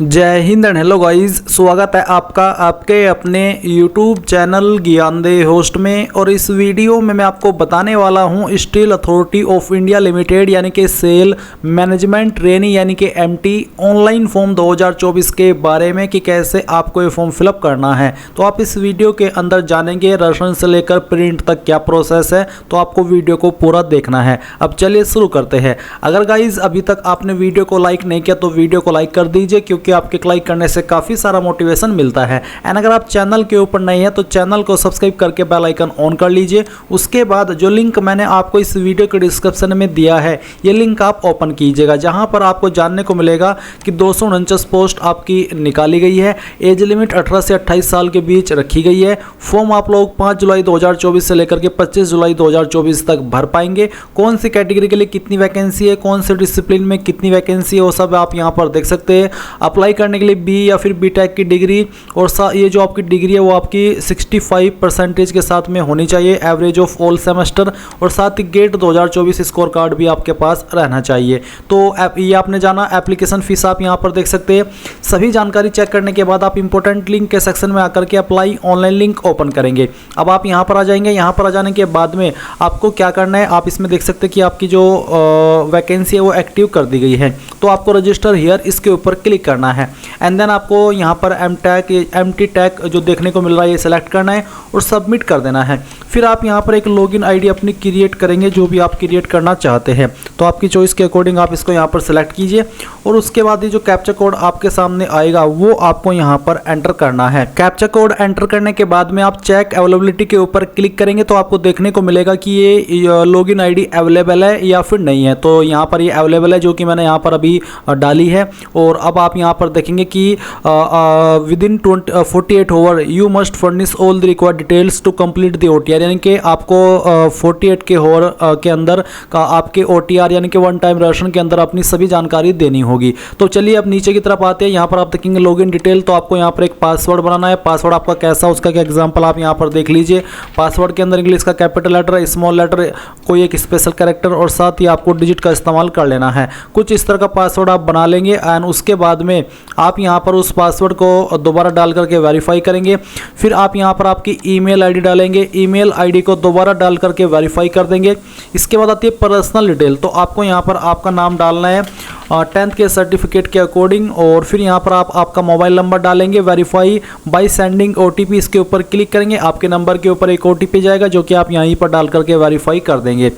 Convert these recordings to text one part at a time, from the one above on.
जय Hind and hello guys, स्वागत है आपका आपके अपने YouTube चैनल ज्ञानदेह होस्ट में। और इस वीडियो में मैं आपको बताने वाला हूं steel authority of India limited यानी कि सेल मैनेजमेंट ट्रेनी यानी कि MT ऑनलाइन फॉर्म 2024 के बारे में कि कैसे आपको ये फॉर्म फिलअप करना है। तो आप इस वीडियो के अंदर जानेंगे रसम से लेकर प्रिंट तक क्या प्रोसेस है, तो आपको वीडियो को पूरा देखना है। अब चलिए शुरू करते हैं। अगर गाइज अभी तक आपने वीडियो को लाइक नहीं किया तो वीडियो को लाइक कर दीजिए, क्योंकि आपके लाइक करने से काफी सारा मोटिवेशन मिलता है। एंड अगर आप चैनल के ऊपर नहीं है तो चैनल को सब्सक्राइब करके बेल आइकन ऑन कर लीजिए। उसके बाद जो लिंक मैंने आपको इस वीडियो के डिस्क्रिप्शन में दिया है, ये लिंक आप ओपन कीजिएगा, जहां पर आपको जानने को मिलेगा कि 249 पोस्ट आपकी निकाली गई है। एज लिमिट 18 से 28 साल के बीच रखी गई है। फॉर्म आप लोग 5 जुलाई 2024 से लेकर के 25 जुलाई 2024 तक भर पाएंगे। कौन सी कैटेगरी के लिए कितनी वैकेंसी है, कौन से डिसिप्लिन में कितनी वैकेंसी है, वो सब आप यहाँ पर देख सकते हैं। अप्लाई करने के लिए बी या फिर बीटेक की डिग्री और ये जो आपकी डिग्री है वो आपकी 65% के साथ में होनी चाहिए, एवरेज ऑफ ऑल सेमेस्टर। और साथ ही गेट 2024 स्कोर कार्ड भी आपके पास रहना चाहिए। तो ये आपने जाना। एप्लीकेशन फीस आप यहाँ पर देख सकते हैं। सभी जानकारी चेक करने के बाद आप इंपॉर्टेंट लिंक के सेक्शन में आकर के अप्लाई ऑनलाइन लिंक ओपन करेंगे। अब आप यहाँ पर आ जाएंगे। यहाँ पर आ जाने के बाद में आपको क्या करना है, आप इसमें देख सकते हैं कि आपकी जो वैकेंसी है वो एक्टिव कर दी गई है। तो आपको रजिस्टर हियर इसके ऊपर क्लिक करना है। एंड देन आपको यहाँ पर MT टैग जो देखने को मिल रहा है ये सिलेक्ट करना है और सबमिट कर देना है। फिर आप यहाँ पर एक लॉगिन आईडी अपनी क्रिएट करेंगे, जो भी आप क्रिएट करना चाहते हैं। तो आपकी चॉइस के अकॉर्डिंग आप इसको यहाँ पर सिलेक्ट कीजिए। और उसके बाद ये जो कैप्चा कोड आपके सामने आएगा वो आपको यहाँ पर एंटर करना है। कैप्चा कोड एंटर करने के बाद में आप चेक अवेलेबिलिटी के ऊपर क्लिक करेंगे तो आपको देखने को मिलेगा कि ये लॉगिन आईडी अवेलेबल है या फिर नहीं है। तो यहाँ पर ये अवेलेबल है, जो कि मैंने यहाँ पर अभी डाली है। और अब आप यहाँ पर देखेंगे कि within 48 hour you must furnish all the required details to complete the OTR, यानी कि आपको 48 के आवर के अंदर का आपके OTR यानी कि वन टाइम राशन के अंदर अपनी सभी जानकारी देनी होगी। तो चलिए अब नीचे की तरफ आते हैं। यहाँ पर आप देखेंगे लॉगिन डिटेल। तो आपको यहाँ पर एक पासवर्ड बनाना है। पासवर्ड आपका कैसा, उसका क्या एग्जाम्पल आप यहाँ पर देख लीजिए। पासवर्ड के अंदर इंग्लिश का कैपिटल लेटर, स्मॉल लेटर, कोई एक स्पेशल कैरेक्टर और साथ ही आपको डिजिट का इस्तेमाल कर लेना है। कुछ इस तरह का पासवर्ड आप बना लेंगे। एंड उसके बाद में आप यहाँ पर उस पासवर्ड को दोबारा डाल करके वेरीफाई करेंगे। फिर आप यहाँ पर आपकी ईमेल आईडी डालेंगे। ईमेल आईडी को दोबारा डाल करके वेरीफाई कर देंगे। इसके बाद आती है पर्सनल डिटेल। तो आपको यहाँ पर आपका नाम डालना है 10th के सर्टिफिकेट के अकॉर्डिंग। और फिर यहाँ पर आप आपका मोबाइल नंबर डालेंगे। वेरीफाई बाय सेंडिंग OTP, इसके ऊपर क्लिक करेंगे। आपके नंबर के ऊपर एक OTP जाएगा, जो कि आप यहीं पर डाल करके वेरीफाई कर देंगे।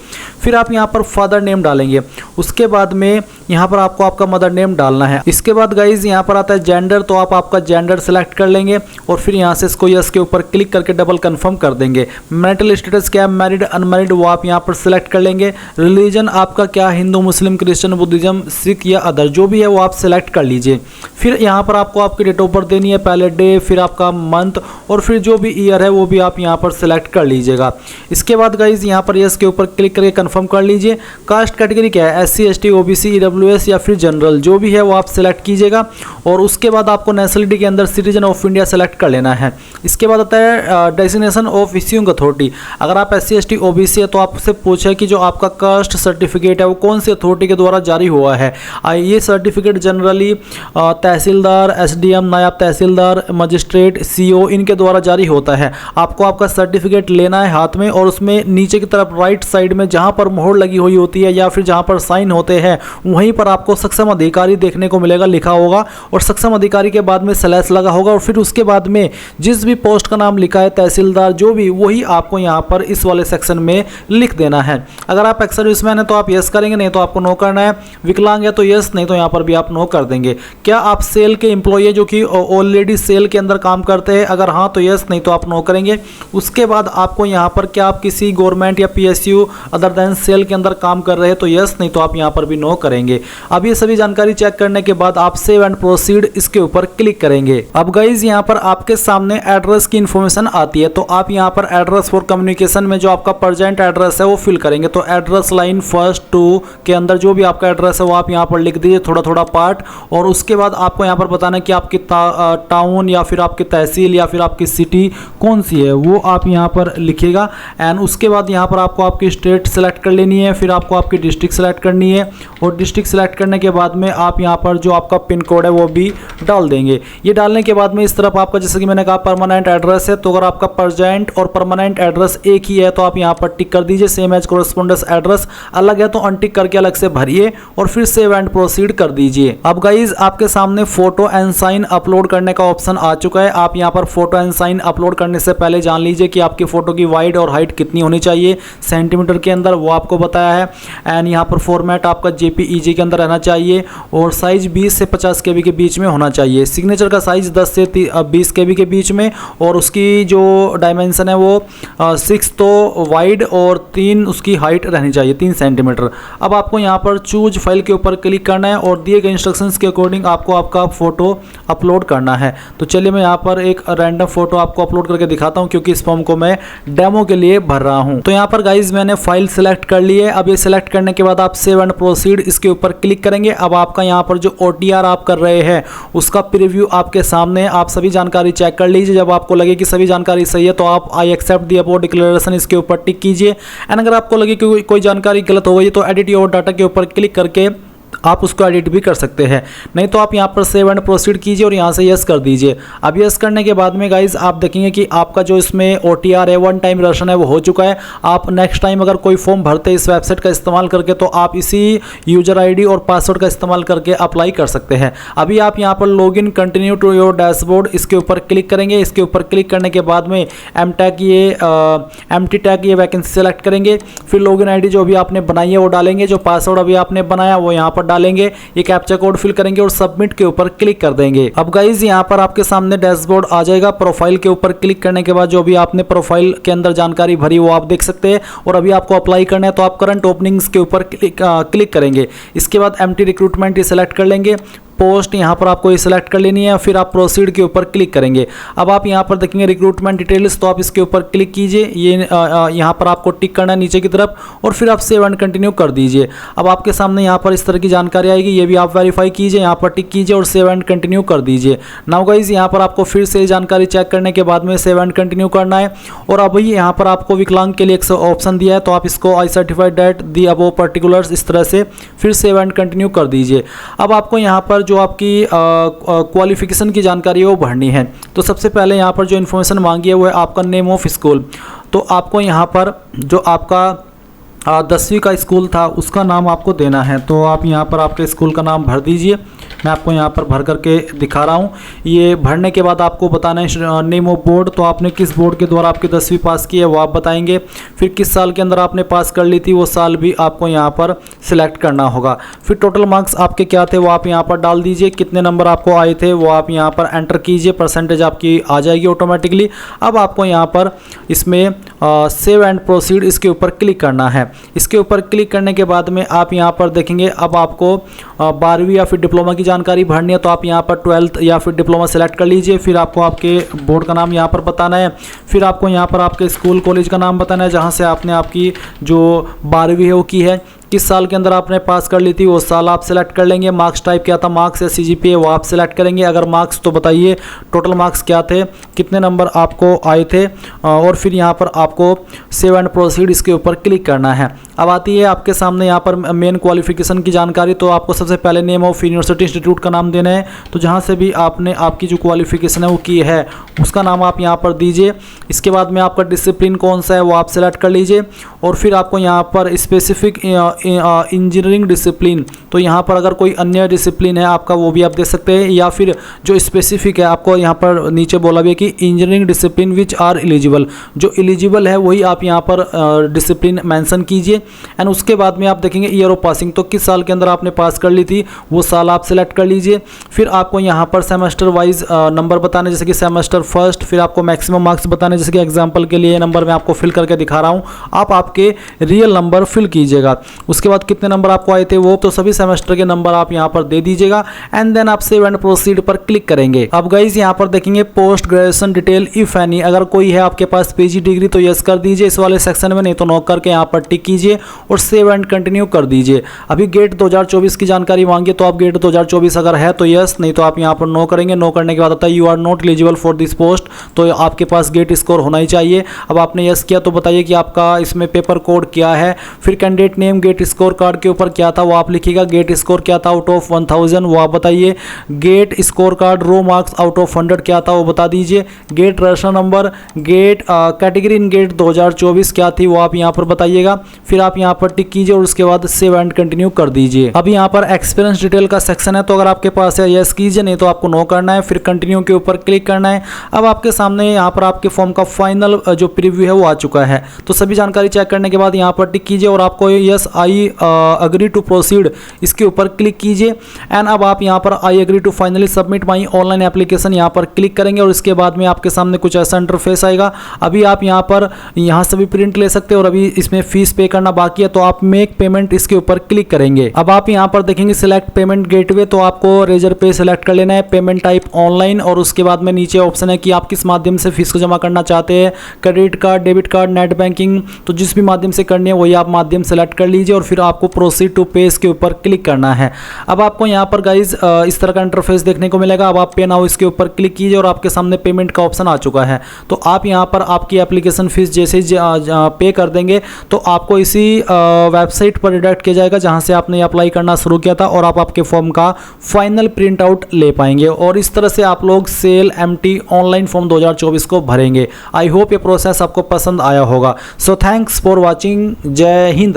फिर आप यहाँ पर फादर नेम डालेंगे। उसके बाद में यहाँ पर आपको आपका मदर नेम डालना है। इसके बाद गाइज यहाँ पर आता है जेंडर। तो आप आपका जेंडर सेलेक्ट कर लेंगे और फिर यहाँ से इसको यस के ऊपर क्लिक करके डबल कंफर्म कर देंगे। मैरिटल स्टेटस क्या है, मैरिड अनमैरिड, वो आप यहाँ पर सिलेक्ट कर लेंगे। रिलीजन आपका क्या, Hindu Muslim Christian Buddhism Sikh या अदर, जो भी है वो आप सिलेक्ट कर लीजिए। फिर यहाँ पर आपको आपकी डेट ऑफ बर्थ देनी है, पहले डे, फिर आपका मंथ और फिर जो भी ईयर है वो भी आप यहाँ पर सिलेक्ट कर लीजिएगा। इसके बाद गाइज यहाँ पर यस के ऊपर क्लिक करके कंफर्म कर लीजिए। कास्ट कैटेगरी क्या है, SC ST OBC EWS या फिर जनरल, जो भी है वो आप सिलेक्ट कीजिएगा। और उसके बाद आपको नेशनलिटी के अंदर सिटीजन ऑफ इंडिया सेलेक्ट कर लेना है। इसके बाद आता है डेजिग्नेशन ऑफ इश्यूइंग अथॉरिटी। अगर आप SC ST OBC है तो आपसे पूछे कि जो आपका कास्ट सर्टिफिकेट है वो कौन सी अथॉरिटी के द्वारा जारी हुआ है। ये सर्टिफिकेट जनरली तहसीलदार, SDM, नायब तहसीलदार, मजिस्ट्रेट, CO इनके द्वारा जारी होता है। आपको आपका सर्टिफिकेट लेना है हाथ में और उसमें नीचे की तरफ राइट साइड में जहां पर मोहर लगी हुई होती है या फिर जहां पर साइन होते हैं वहीं पर आपको सक्षम अधिकारी देखने को मिलेगा, लिखा होगा। और सक्षम अधिकारी के बाद में स्लैश लगा होगा और फिर उसके बाद में जिस भी पोस्ट का नाम लिखा है तहसीलदार, जो भी, वही आपको यहाँ पर इस वाले सेक्शन में लिख देना है। अगर आप एक्स सर्विसमैन है तो आप यस करेंगे, नहीं तो आपको नो करना है। विकलांग है तो यस, नहीं तो यहाँ पर भी आप नो कर देंगे। क्या आप सेल के एम्प्लॉय है जो कि ऑलरेडी सेल के अंदर काम करते हैं, अगर हाँ तो यस, नहीं तो आप नो करेंगे। उसके बाद आपको यहाँ पर क्या आप किसी गवर्नमेंट या PSU अदर देन सेल के अंदर काम कर रहे हैं तो यस, नहीं तो आप यहाँ पर भी नो करेंगे। अब ये सभी जानकारी चेक करने के बाद आप सेव एंड प्रोसीड इसके ऊपर क्लिक करेंगे। अब गाइज यहाँ पर आपके सामने एड्रेस की इंफॉर्मेशन आती है। तो आप यहाँ पर एड्रेस फॉर कम्युनिकेशन में जो आपका प्रेजेंट एड्रेस है वो फिल करेंगे। तो एड्रेस लाइन 1, 2 के अंदर जो भी आपका एड्रेस है वो आप यहाँ पर लिख दीजिए, थोड़ा थोड़ा पार्ट। और उसके बाद आपको यहाँ पर बताना है कि आपकी टाउन या फिर आपकी तहसील या फिर आपकी सिटी कौन सी है, वो आप यहाँ पर लिखिएगा। एंड उसके बाद यहाँ पर आपको आपकी स्टेट सेलेक्ट कर लेनी है, फिर आपको आपकी डिस्ट्रिक्ट सेलेक्ट करनी है। और डिस्ट्रिक्ट सेलेक्ट करने के बाद में आप यहाँ पर जो आपका पिन कोड है वो भी डाल देंगे। ये डालने के बाद में इस तरफ आपका जैसे कि मैंने कहा परमानेंट एड्रेस है, तो अगर आपका प्रेजेंट और परमानेंट एड्रेस एक ही है तो आप यहाँ पर टिक कर दीजिए। सेम एज कोरेस्पोंडेंस एड्रेस अलग है तो अनटिक करके अलग से भरिए और फिर सेव एंड प्रोसीड कर दीजिए। अब गाइज आपके सामने फोटो एंड साइन अपलोड करने का ऑप्शन आ चुका है। आप यहाँ पर फोटो एंड साइन अपलोड करने से पहले जान लीजिए कि आपकी फोटो की वाइड और हाइट कितनी होनी चाहिए सेंटीमीटर के अंदर, वो आपको बताया है। एंड यहाँ पर फॉर्मेट आपका JPEG के अंदर रहना चाहिए और साइज 20 से 50 KB के बीच में होना चाहिए। सिग्नेचर का साइज 10 से 20 KB के बीच में और उसकी जो डायमेंशन है वो 6 तो वाइड और 3 उसकी हाइट रहनी चाहिए 3 सेंटीमीटर। अब आपको यहाँ पर चूज फाइल के ऊपर क्लिक करना है और दिए गए इंस्ट्रक्शंस के अकॉर्डिंग आपको आपका फोटो अपलोड करना है। तो चलिए मैं यहाँ पर एक रैंडम फोटो आपको अपलोड करके दिखाता हूँ क्योंकि इस फॉर्म को मैं डेमो के लिए भर रहा हूँ। तो यहाँ पर गाइज मैंने फाइल सेलेक्ट कर ली है। अब ये सेलेक्ट करने के बाद आप सेव एंड प्रोसीड इसके ऊपर क्लिक करेंगे। अब आपका यहाँ पर जो OTR आप कर रहे हैं उसका प्रीव्यू आपके सामने, आप सभी जानकारी चेक कर लीजिए। जब आपको लगे कि सभी जानकारी सही है तो आप I accept the above declaration इसके ऊपर टिक कीजिए। एंड अगर आपको लगे कि कोई जानकारी गलत हो गई तो एडिट योर डाटा के ऊपर क्लिक करके आप उसको एडिट भी कर सकते हैं, नहीं तो आप यहाँ पर सेव एंड प्रोसीड कीजिए और यहाँ से यस कर दीजिए। अब यस करने के बाद में गाइज आप देखेंगे कि आपका जो इसमें OTR है वन टाइम रशन है वो हो चुका है। आप नेक्स्ट टाइम अगर कोई फॉर्म भरते इस वेबसाइट का इस्तेमाल करके तो आप इसी यूजर ID और पासवर्ड का इस्तेमाल करके अप्लाई कर सकते हैं। अभी आप यहाँ पर login continue to your dashboard इसके ऊपर क्लिक करेंगे। इसके ऊपर क्लिक करने के बाद में एम्प्टी टैग ये वैकेंसी सेलेक्ट करेंगे। फिर लॉगिन ID जो भी आपने बनाई है वो डालेंगे, जो पासवर्ड अभी आपने बनाया वो यहाँ पर डालेंगे, ये कैप्चा कोड फिल करेंगे और सबमिट के ऊपर क्लिक कर देंगे। अब गाइज यहाँ पर आपके सामने डैशबोर्ड आ जाएगा। प्रोफाइल के ऊपर क्लिक करने के बाद जो भी आपने प्रोफाइल के अंदर जानकारी भरी वो आप देख सकते हैं। और अभी आपको अप्लाई करना है तो आप करंट ओपनिंग्स के ऊपर क्लिक करेंगे। इसके बाद एम्प्टी रिक्रूटमेंट ये सेलेक्ट कर लेंगे। पोस्ट यहाँ पर आपको ये सिलेक्ट कर लेनी है, फिर आप प्रोसीड के ऊपर क्लिक करेंगे। अब आप यहाँ पर देखेंगे रिक्रूटमेंट डिटेल्स, तो आप इसके ऊपर क्लिक कीजिए। ये यहाँ पर आपको टिक करना है नीचे की तरफ और फिर आप सेव एंड कंटिन्यू कर दीजिए। अब आपके सामने यहाँ पर इस तरह की जानकारी आएगी, ये भी आप वेरीफाई कीजिए, यहाँ पर टिक कीजिए और सेव एंड कंटिन्यू कर दीजिए। नाउ गाइज यहाँ पर आपको फिर से जानकारी चेक करने के बाद में सेव एंड कंटिन्यू करना है। और अभी यहाँ पर आपको विकलांग के लिए एक ऑप्शन दिया है, तो आप इसको आई certified that the above particulars इस तरह से फिर सेव एंड कंटिन्यू कर दीजिए। अब आपको यहाँ पर जो आपकी क्वालिफिकेशन की जानकारी है वो भरनी है। तो सबसे पहले यहाँ पर जो इन्फॉर्मेशन मांगी है वो है आपका नेम ऑफ स्कूल। तो आपको यहाँ पर जो आपका 10वीं का स्कूल था उसका नाम आपको देना है। तो आप यहाँ पर आपके स्कूल का नाम भर दीजिए। मैं आपको यहाँ पर भर करके दिखा रहा हूँ। ये भरने के बाद आपको बताना है नेम ऑफ बोर्ड, तो आपने किस बोर्ड के द्वारा आपकी 10वीं पास की है वो आप बताएंगे। फिर किस साल के अंदर आपने पास कर ली थी वो साल भी आपको यहाँ पर सिलेक्ट करना होगा। फिर टोटल मार्क्स आपके क्या थे वो आप यहाँ पर डाल दीजिए। कितने नंबर आपको आए थे वो आप यहाँ पर एंटर कीजिए, परसेंटेज आपकी आ जाएगी ऑटोमेटिकली। अब आपको यहाँ पर इसमें सेव एंड प्रोसीड इसके ऊपर क्लिक करना है। इसके ऊपर क्लिक करने के बाद में आप यहाँ पर देखेंगे अब आपको 12वीं या फिर डिप्लोमा की जानकारी भरनी है, तो आप यहाँ पर 12th या फिर डिप्लोमा सेलेक्ट कर लीजिए। फिर आपको आपके बोर्ड का नाम यहाँ पर बताना है। फिर आपको यहाँ पर आपके स्कूल कॉलेज का नाम बताना है जहाँ से आपने आपकी जो 12वीं है वो की है। किस साल के अंदर आपने पास कर ली थी वो साल आप सेलेक्ट कर लेंगे। मार्क्स टाइप क्या था, मार्क्स या CGPA वो आप सेलेक्ट करेंगे। अगर मार्क्स तो बताइए टोटल मार्क्स क्या थे, कितने नंबर आपको आए थे। और फिर यहाँ पर आपको सेव एंड प्रोसीड इसके ऊपर क्लिक करना है। अब आती है आपके सामने यहाँ पर मेन क्वालिफिकेशन की जानकारी। तो आपको सबसे पहले नेम ऑफ यूनिवर्सिटी इंस्टीट्यूट का नाम देना है। तो जहाँ से भी आपने आपकी जो क्वालिफिकेशन है वो की है उसका नाम आप यहाँ पर दीजिए। इसके बाद में आपका डिसिप्लिन कौन सा है वो आप सेलेक्ट कर लीजिए। और फिर आपको यहाँ पर स्पेसिफिक इंजीनियरिंग डिसिप्लिन, तो यहाँ पर अगर कोई अन्य डिसिप्लिन है आपका वो भी आप दे सकते हैं, या फिर जो स्पेसिफिक है आपको यहाँ पर नीचे बोला भी है कि engineering discipline which are eligible, जो एलिजिबल है वही आप यहाँ पर डिसिप्लिन मेंशन कीजिए। एंड उसके बाद में आप देखेंगे ईयर ऑफ पासिंग, तो किस साल के अंदर आपने पास कर ली थी वो साल आप सेलेक्ट कर लीजिए। फिर आपको यहाँ पर सेमेस्टर वाइज नंबर बताने, जैसे कि सेमेस्टर फर्स्ट। फिर आपको मैक्सिमम मार्क्स बताने, जैसे कि एग्जाम्पल के लिए नंबर मैं आपको फिल करके दिखा रहा हूँ, आप आपके रियल नंबर फिल कीजिएगा। उसके बाद कितने नंबर आपको आए थे वो, तो सभी सेमेस्टर के नंबर आप यहाँ पर दे दीजिएगा। एंड देन आप सेव एंड प्रोसीड पर क्लिक करेंगे। अब गाइज यहाँ पर देखेंगे post graduation detail if any, अगर कोई है आपके पास PG डिग्री तो यस कर दीजिए इस वाले सेक्शन में, नहीं तो नो करके यहाँ पर टिक कीजिए। कीजिए और सेव एंड कंटिन्यू कर दीजिए। अभी गेट 2024 की जानकारी मांगिए तो आप गेट 2024 अगर है तो यस, नहीं तो आप यहाँ पर नो करेंगे। नो करने के बाद आता है you are not eligible for this post, तो आपके पास गेट स्कोर होना ही चाहिए। अब आपने यस किया तो बताइए कि आपका इसमें पेपर कोड क्या है। फिर candidate name gate score card के ऊपर क्या था वो आप लिखिएगा। गेट स्कोर क्या था आउट ऑफ 1000 वो आप बताइए। GATE score card raw marks out of 100 क्या था वो बता दीजिए। GATE registration number, GATE category in GATE 2024 क्या थी वो आप यहाँ पर बताइएगा। फिर आप यहाँ पर टिक कीजिए और उसके बाद सेव एंड कंटिन्यू कर दीजिए। अब यहाँ पर एक्सपीरियंस डिटेल का सेक्शन है, तो अगर आपके पास है यस कीजिए, नहीं तो आपको नो करना है। फिर कंटिन्यू के ऊपर क्लिक करना है। अब आपके सामने यहाँ पर आपके फॉर्म का फाइनल जो प्रीव्यू है वो आ चुका है। तो सभी जानकारी चेक करने के बाद यहाँ पर टिक कीजिए और आपको yes I agree to proceed इसके ऊपर क्लिक कीजिए। एंड अब आप यहाँ पर I agree to finally submit my online application यहाँ पर क्लिक करेंगे और इसके बाद में आपके सामने कुछ ऐसा इंटरफेस आएगा। अभी आप यहाँ से भी प्रिंट ले सकते हैं और अभी इसमें फीस पे करना बाकी है, तो आप मेक पेमेंट इसके ऊपर क्लिक करेंगे। अब आप यहाँ पर देखेंगे सिलेक्ट पेमेंट गेटवे, तो आपको रेजर पे सिलेक्ट कर लेना है। पेमेंट टाइप ऑनलाइन और उसके बाद में नीचे ऑप्शन है कि आप किस माध्यम से फीस को जमा करना चाहते हैं, credit card, debit card, net banking, तो जिस भी माध्यम से करनी है वही आप माध्यम सेलेक्ट कर लीजिए और फिर आपको प्रोसीड टू पे इसके ऊपर क्लिक करना है। अब आपको यहाँ पर गाइज इस तरह का इंटरफेस देखने को मिलेगा। अब आप पे नाउ इसके ऊपर क्लिक कीजिए और आपके सामने पेमेंट का ऑप्शन आ चुका है। तो आप यहाँ पर आपकी एप्लीकेशन फीस जैसे पे कर देंगे तो आपको इसी वेबसाइट पर रिडायरेक्ट किया जाएगा जहाँ से आपने अप्लाई करना शुरू किया था और आप आपके फॉर्म का फाइनल प्रिंट आउट ले पाएंगे और इस तरह से आप लोग सेल एमटी ऑनलाइन फॉर्म 2024 को भरेंगे। आई होप ये प्रोसेस आपको पसंद आया होगा। So thanks for watching. जय हिंद।